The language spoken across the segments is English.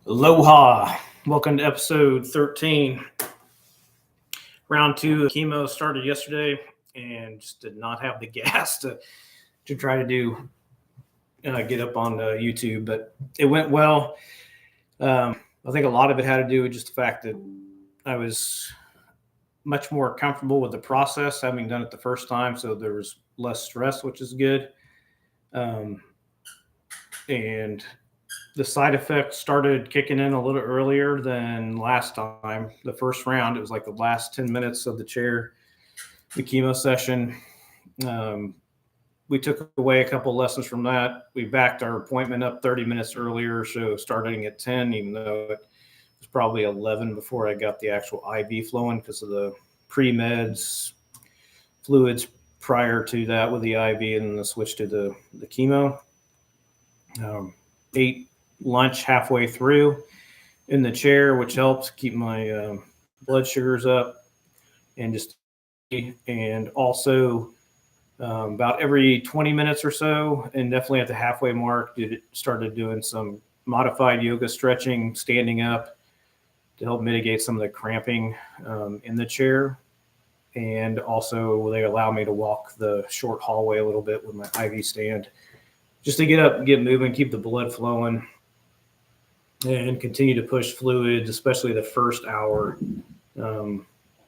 Aloha. Welcome to episode 13. Round two of chemo started yesterday and just did not have the gas to try to do get up on YouTube, but it went well. I think a lot of it had to do with just the fact that I was much more comfortable with the process, having done it the first time, so there was less stress, which is good. And the side effects started kicking in a little earlier than last time. The first round, it was like the last 10 minutes of the chair, the chemo session. We took away a couple lessons from that. We backed our appointment up 30 minutes earlier, so starting at 10, even though it was probably 11 before I got the actual IV flowing because of the pre-meds, fluids prior to that with the IV, and then the switch to the chemo. Ate lunch halfway through in the chair, which helps keep my blood sugars up, and also about every 20 minutes or so, and definitely at the halfway mark, started doing some modified yoga stretching, standing up to help mitigate some of the cramping in the chair. And also they allow me to walk the short hallway a little bit with my IV stand, just to get up, get moving, keep the blood flowing, and continue to push fluids, especially the first hour,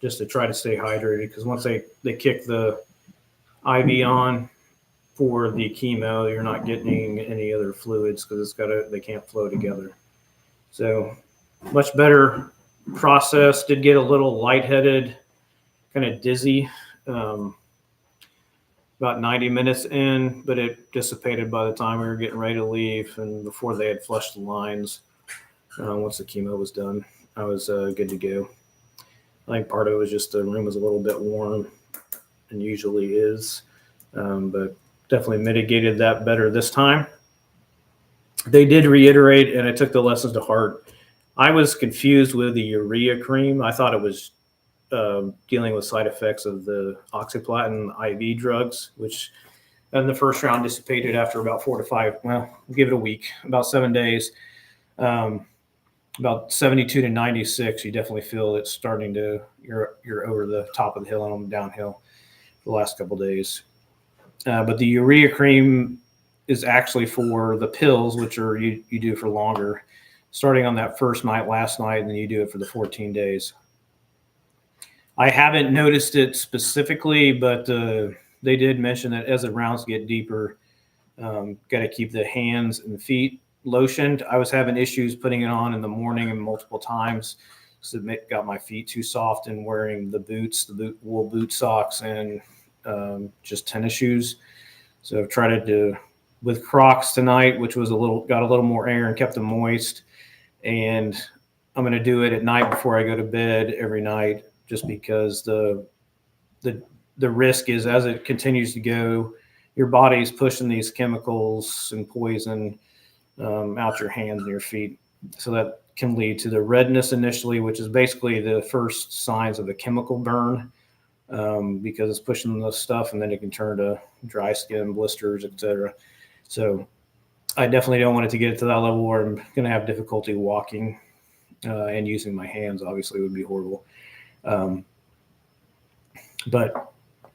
just to try to stay hydrated. Because once they kick the IV on for the chemo, you're not getting any other fluids because they can't flow together. So much better process. Did get a little lightheaded, kind of dizzy. About 90 minutes in, but it dissipated by the time we were getting ready to leave and before they had flushed the lines. Once the chemo was done, I was good to go. I think part of it was just the room was a little bit warm, and usually is, but definitely mitigated that better this time. They did reiterate, and I took the lessons to heart. I was confused with the urea cream. I thought it was dealing with side effects of the oxyplatin IV drugs, which in the first round dissipated after about 4 to 5. Well, give it a week, about 7 days. About 72 to 96, you definitely feel it starting to, you're over the top of the hill and I'm downhill the last couple of days. But the urea cream is actually for the pills, which are you do for longer, starting on that first night last night, and then you do it for the 14 days. I haven't noticed it specifically, but they did mention that as the rounds get deeper, got to keep the hands and feet lotioned. I was having issues putting it on in the morning and multiple times because it got my feet too soft, and wearing the boots, the wool boot socks, and just tennis shoes. So I've tried to do with Crocs tonight, which was got a little more air and kept them moist. And I'm going to do it at night before I go to bed every night, just because the risk is, as it continues to go, your body's pushing these chemicals and poison out your hands and your feet. So that can lead to the redness initially, which is basically the first signs of a chemical burn, because it's pushing the stuff, and then it can turn to dry skin, blisters, etc. So I definitely don't want it to get to that level where I'm going to have difficulty walking, and using my hands obviously would be horrible. But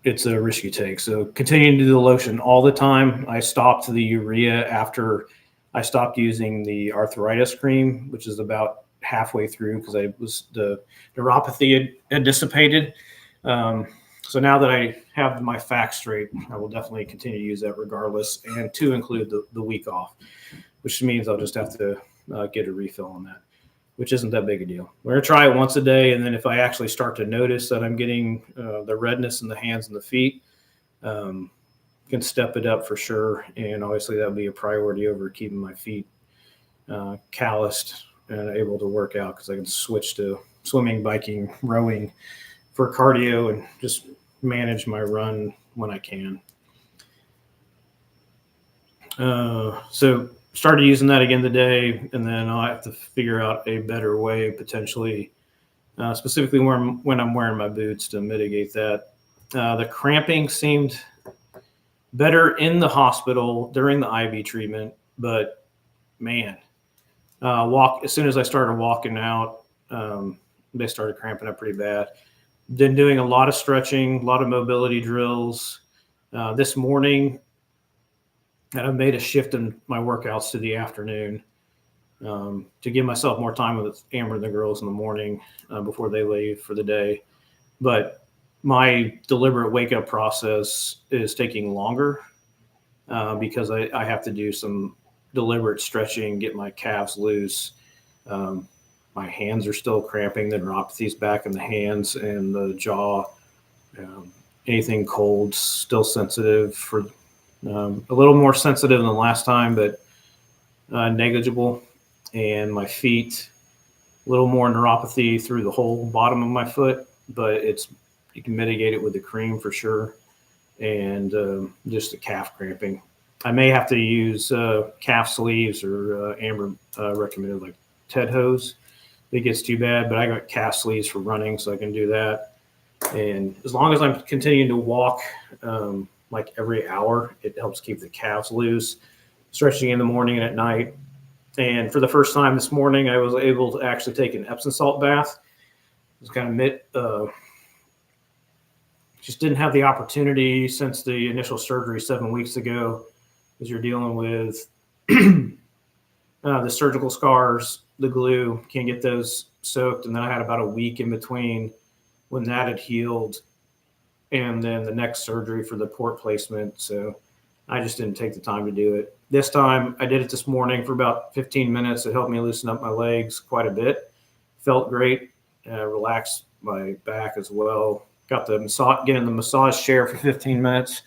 it's a risk you take. So continuing to do the lotion all the time. I stopped the urea after I stopped using the arthritis cream, which is about halfway through, because the neuropathy had dissipated. So now that I have my facts straight, I will definitely continue to use that regardless, and to include the week off, which means I'll just have to get a refill on that, which isn't that big a deal. We're going to try it once a day, and then if I actually start to notice that I'm getting the redness in the hands and the feet, can step it up for sure. And obviously that would be a priority over keeping my feet calloused and able to work out, because I can switch to swimming, biking, rowing for cardio, and just manage my run when I can. So started using that again today, and then I'll have to figure out a better way, potentially, specifically when I'm wearing my boots, to mitigate that. The cramping seemed better in the hospital during the IV treatment, but man, As soon as I started walking out, they started cramping up pretty bad. Been doing a lot of stretching, a lot of mobility drills. This morning, I made a shift in my workouts to the afternoon to give myself more time with Amber and the girls in the morning before they leave for the day. But my deliberate wake up process is taking longer because I have to do some deliberate stretching, get my calves loose. My hands are still cramping, the neuropathy's back in the hands and the jaw. Anything cold, still sensitive for a little more sensitive than last time, but negligible. And my feet, a little more neuropathy through the whole bottom of my foot, but you can mitigate it with the cream for sure. And just the calf cramping. I may have to use calf sleeves or Amber recommended like Ted hose. It gets too bad, but I got calf sleeves for running, so I can do that. And as long as I'm continuing to walk like every hour, it helps keep the calves loose. Stretching in the morning and at night. And for the first time this morning, I was able to actually take an Epsom salt bath. It was kind of just didn't have the opportunity since the initial surgery 7 weeks ago, because you're dealing with the surgical scars, the glue, can't get those soaked. And then I had about a week in between when that had healed and then the next surgery for the port placement. So I just didn't take the time to do it. This time I did it this morning for about 15 minutes. It helped me loosen up my legs quite a bit. Felt great. Relaxed my back as well. Got the massage, getting the massage chair for 15 minutes,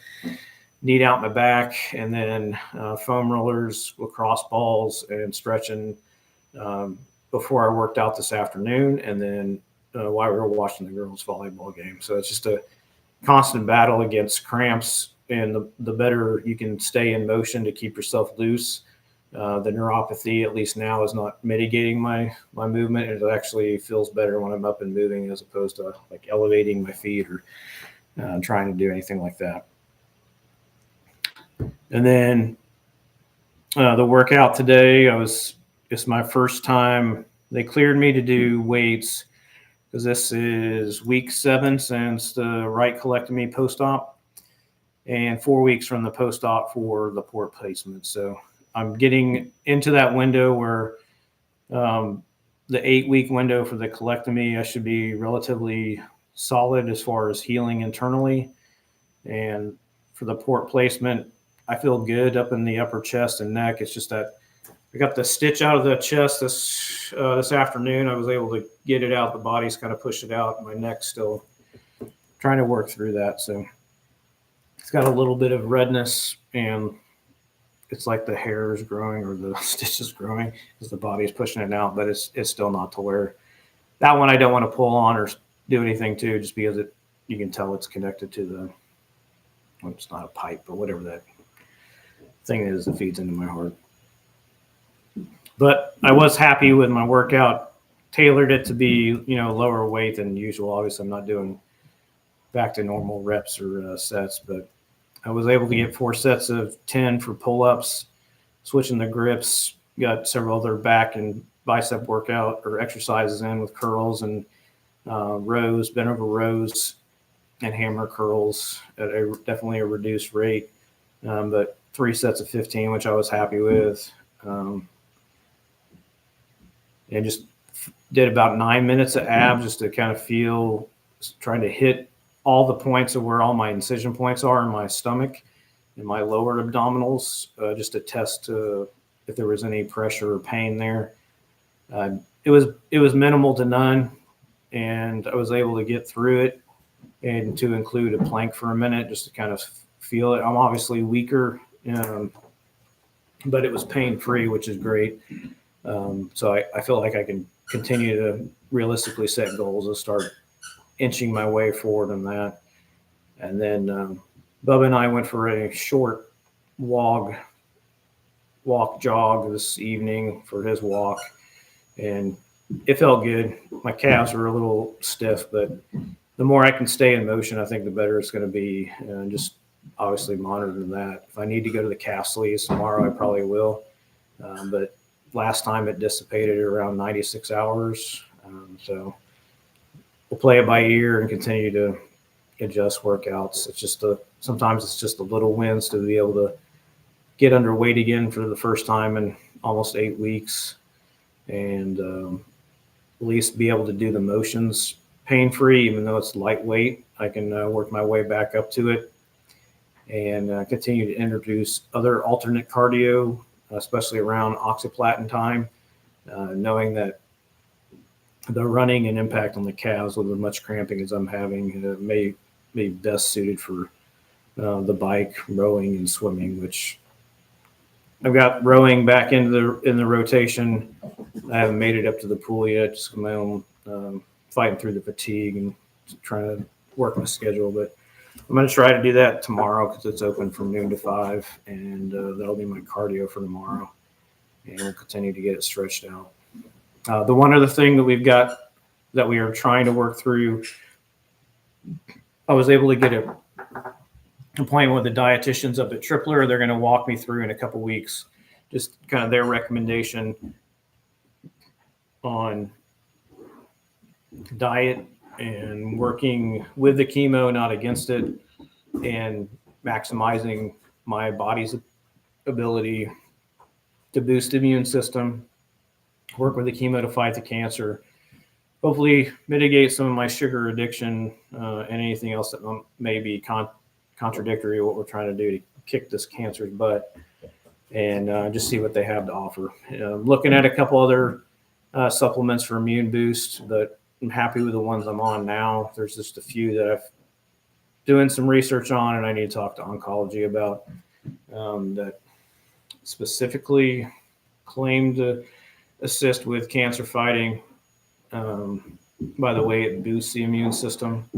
kneed out my back, and then foam rollers, lacrosse balls, and stretching before I worked out this afternoon, and then while we were watching the girls' volleyball game. So it's just a constant battle against cramps, and the better you can stay in motion to keep yourself loose. The neuropathy, at least now, is not mitigating my movement. It actually feels better when I'm up and moving as opposed to like elevating my feet or trying to do anything like that. And then the workout today, it's my first time. They cleared me to do weights because this is week 7 since the right colectomy post-op and 4 weeks from the post-op for the port placement. So I'm getting into that window where the 8-week window for the colectomy, I should be relatively solid as far as healing internally. And for the port placement, I feel good up in the upper chest and neck. It's just that I got the stitch out of the chest this afternoon. I was able to get it out. The body's kind of pushed it out. My neck's still trying to work through that. So it's got a little bit of redness, and it's like the hair is growing or the stitch is growing as the body is pushing it out, but it's still not to where that one I don't want to pull on or do anything to, just because you can tell it's connected to well, it's not a pipe, but whatever that thing is that feeds into my heart. But I was happy with my workout, tailored it to be, lower weight than usual. Obviously, I'm not doing back to normal reps or sets, but I was able to get 4 sets of 10 for pull-ups, switching the grips, got several other back and bicep workout or exercises in with curls and rows, bent over rows, and hammer curls at definitely a reduced rate, but 3 sets of 15, which I was happy with. And just did about 9 minutes of abs just to kind of feel, trying to hit all the points of where all my incision points are in my stomach and my lower abdominals, just to test if there was any pressure or pain there. It was minimal to none, and I was able to get through it and to include a plank for a minute just to kind of feel it. I'm obviously weaker, but it was pain-free, which is great. So I feel like I can continue to realistically set goals and start inching my way forward in that. And then Bubba and I went for a short jog this evening for his walk, and it felt good. My calves were a little stiff, but the more I can stay in motion, I think the better it's going to be. And just obviously monitoring that. If I need to go to the calf sleeves tomorrow, I probably will. But last time it dissipated around 96 hours. So we'll play it by ear and continue to adjust workouts. It's just sometimes it's just the little wins to be able to get under weight again for the first time in almost 8 weeks, and at least be able to do the motions pain-free, even though it's lightweight. I can work my way back up to it and continue to introduce other alternate cardio, especially around oxyplatin time, knowing that the running and impact on the calves with as much cramping as I'm having may be best suited for the bike, rowing, and swimming, which I've got rowing back in the rotation. I haven't made it up to the pool yet, just my own fighting through the fatigue and trying to work my schedule. But I'm going to try to do that tomorrow because it's open from noon to 5, and that'll be my cardio for tomorrow. And we'll continue to get it stretched out. The one other thing that we've got that we are trying to work through, I was able to get an appointment with the dietitians up at Tripler. They're going to walk me through in a couple weeks, just kind of their recommendation on diet and working with the chemo, not against it, and maximizing my body's ability to boost the immune system, work with the chemo to fight the cancer, hopefully mitigate some of my sugar addiction and anything else that may be contradictory to what we're trying to do to kick this cancer's butt, and just see what they have to offer. Looking at a couple other supplements for immune boost, but I'm happy with the ones I'm on now. There's just a few that I've doing some research on, and I need to talk to oncology about that specifically claim to assist with cancer fighting. By the way, it boosts the immune system.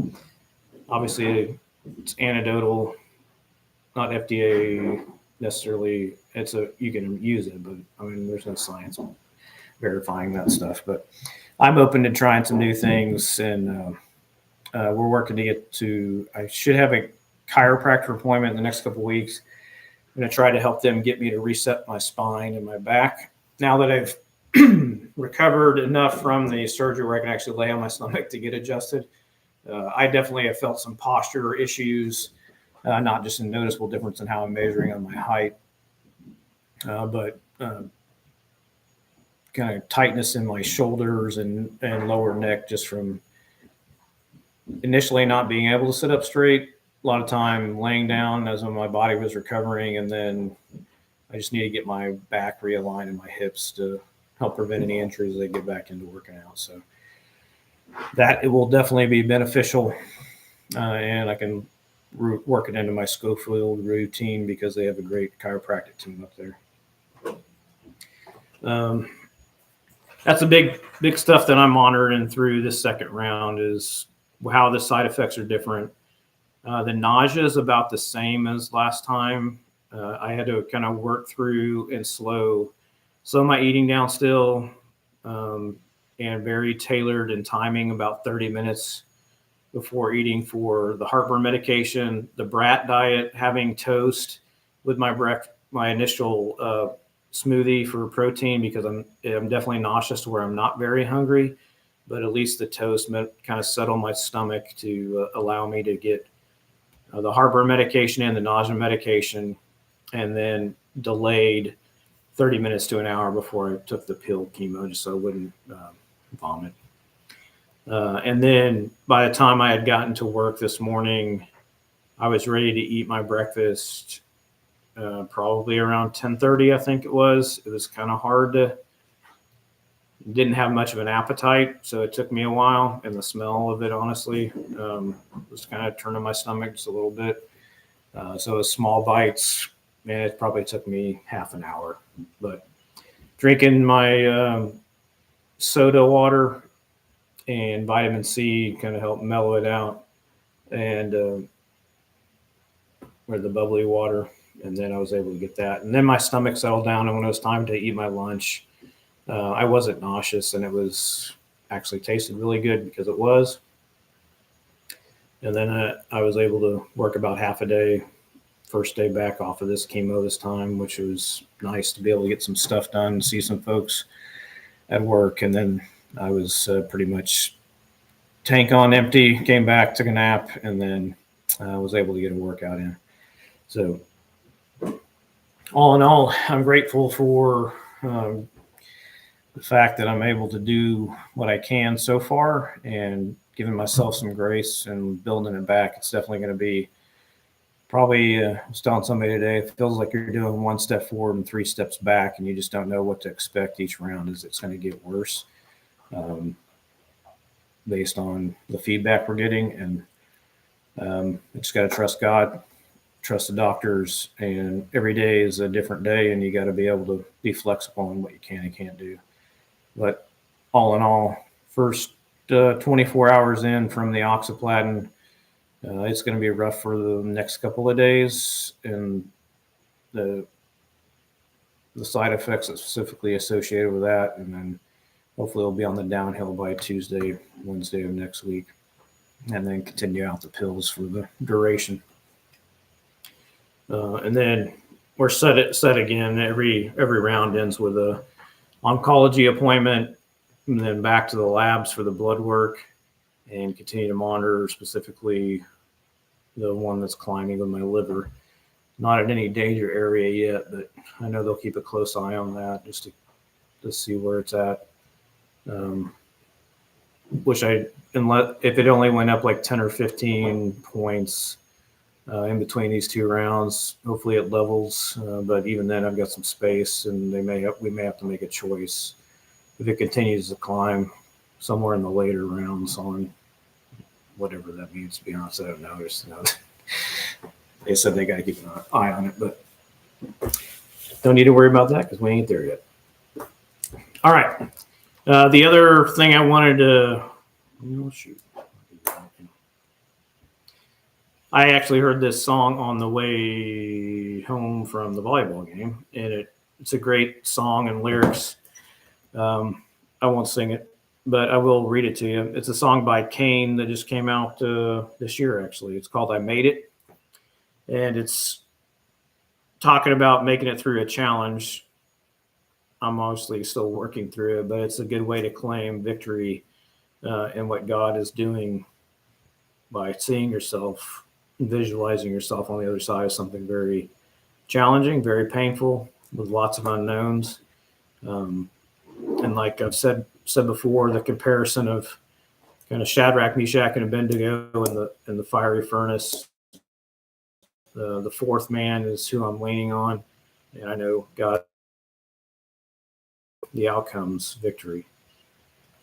Obviously, it's anecdotal, not FDA necessarily. You can use it, but I mean, there's no science verifying that stuff. But I'm open to trying some new things, and we're working to get to. I should have a chiropractor appointment in the next couple of weeks. I'm going to try to help them get me to reset my spine and my back. Now that I've recovered enough from the surgery where I can actually lay on my stomach to get adjusted, I definitely have felt some posture issues, not just a noticeable difference in how I'm measuring on my height, but kind of tightness in my shoulders and lower neck just from initially not being able to sit up straight. A lot of time laying down as when my body was recovering, and then I just need to get my back realigned and my hips to help prevent any injuries as I get back into working out. So that it will definitely be beneficial, and I can work it into my Schofield routine because they have a great chiropractic team up there. That's a big stuff that I'm monitoring through this second round is how the side effects are different. The nausea is about the same as last time. I had to kind of work through and slow my eating down still, and very tailored in timing, about 30 minutes before eating for the heartburn medication, the brat diet, having toast with my initial smoothie for protein, because I'm definitely nauseous to where I'm not very hungry, but at least the toast kind of settle my stomach to allow me to get the heartburn medication and the nausea medication, and then delayed 30 minutes to an hour before I took the pill chemo, just so I wouldn't vomit. And then by the time I had gotten to work this morning, I was ready to eat my breakfast, probably around 10:30, I think it was. It was kind of hard didn't have much of an appetite, so it took me a while, and the smell of it, honestly, was kind of turning my stomach just a little bit. So small bites, man, it probably took me half an hour. But drinking my soda water and vitamin C kind of helped mellow it out, and or the bubbly water, and then I was able to get that. And then my stomach settled down, and when it was time to eat my lunch, I wasn't nauseous, and it was actually tasted really good because it was. And then I was able to work about half a day first day back off of this chemo this time, which was nice to be able to get some stuff done, see some folks at work. And then I was pretty much tank on empty, came back, took a nap, and then was able to get a workout in. So all in all, I'm grateful for the fact that I'm able to do what I can so far and giving myself some grace and building it back. It's definitely going to be probably, I was telling somebody today, it feels like you're doing one step forward and 3 steps back, and you just don't know what to expect each round as it's going to get worse based on the feedback we're getting. And I just got to trust God, trust the doctors, and every day is a different day, and you got to be able to be flexible on what you can and can't do. But all in all, first 24 hours in from the oxyplatin, it's going to be rough for the next couple of days, and the side effects that specifically associated with that, and then hopefully it'll be on the downhill by Tuesday, Wednesday of next week, and then continue out the pills for the duration. And then we're set again. Every round ends with a oncology appointment, and then back to the labs for the blood work, and continue to monitor specifically the one that's climbing with my liver. Not in any danger area yet, but I know they'll keep a close eye on that just to see where it's at. If it only went up like 10 or 15 points in between these 2 rounds, hopefully it levels. But even then, I've got some space, and we may have to make a choice if it continues to climb somewhere in the later rounds on whatever that means. To be honest, I don't know. They said they got to keep an eye on it, but don't need to worry about that because we ain't there yet. All right. The other thing I wanted to, I actually heard this song on the way home from the volleyball game, and it's a great song and lyrics. I won't sing it, but I will read it to you. It's a song by Kane that just came out this year, actually. It's called I Made It, and it's talking about making it through a challenge. I'm obviously still working through it, but it's a good way to claim victory in what God is doing by seeing yourself, visualizing yourself on the other side of something very challenging, very painful, with lots of unknowns. And like I've said before, the comparison of kind of Shadrach, Meshach, and Abednego in the fiery furnace. The fourth man is who I'm leaning on, and I know God, the outcomes, victory.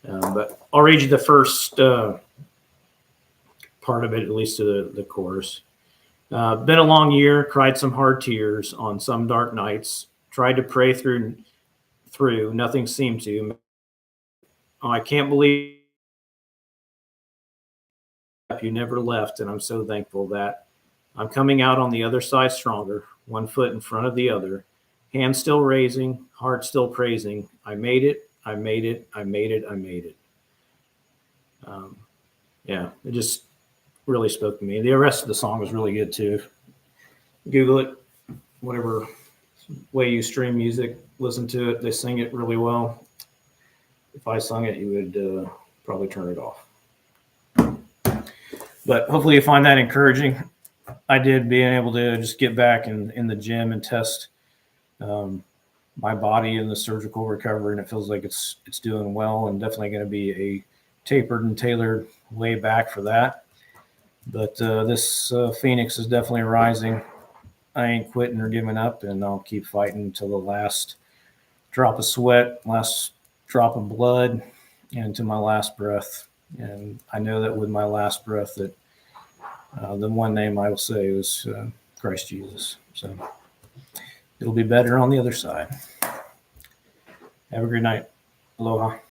But I'll read you the first part of it, at least to the chorus. Been a long year, cried some hard tears on some dark nights, tried to pray through, nothing seemed to. Oh, I can't believe you never left, and I'm so thankful that I'm coming out on the other side stronger, one foot in front of the other, hands still raising, heart still praising. I made it, I made it, I made it, I made it. Yeah, it just really spoke to me. The rest of the song was really good too. Google it, whatever way you stream music, listen to it. They sing it really well. If I sung it, you would probably turn it off. But hopefully you find that encouraging. I did, being able to just get back in the gym and test my body in the surgical recovery, and it feels like it's doing well, and definitely going to be a tapered and tailored way back for that. But this Phoenix is definitely rising. I ain't quitting or giving up, and I'll keep fighting until the last drop of sweat, last drop of blood, and to my last breath. And I know that with my last breath that the one name I will say is Christ Jesus. So it'll be better on the other side. Have a great night. Aloha.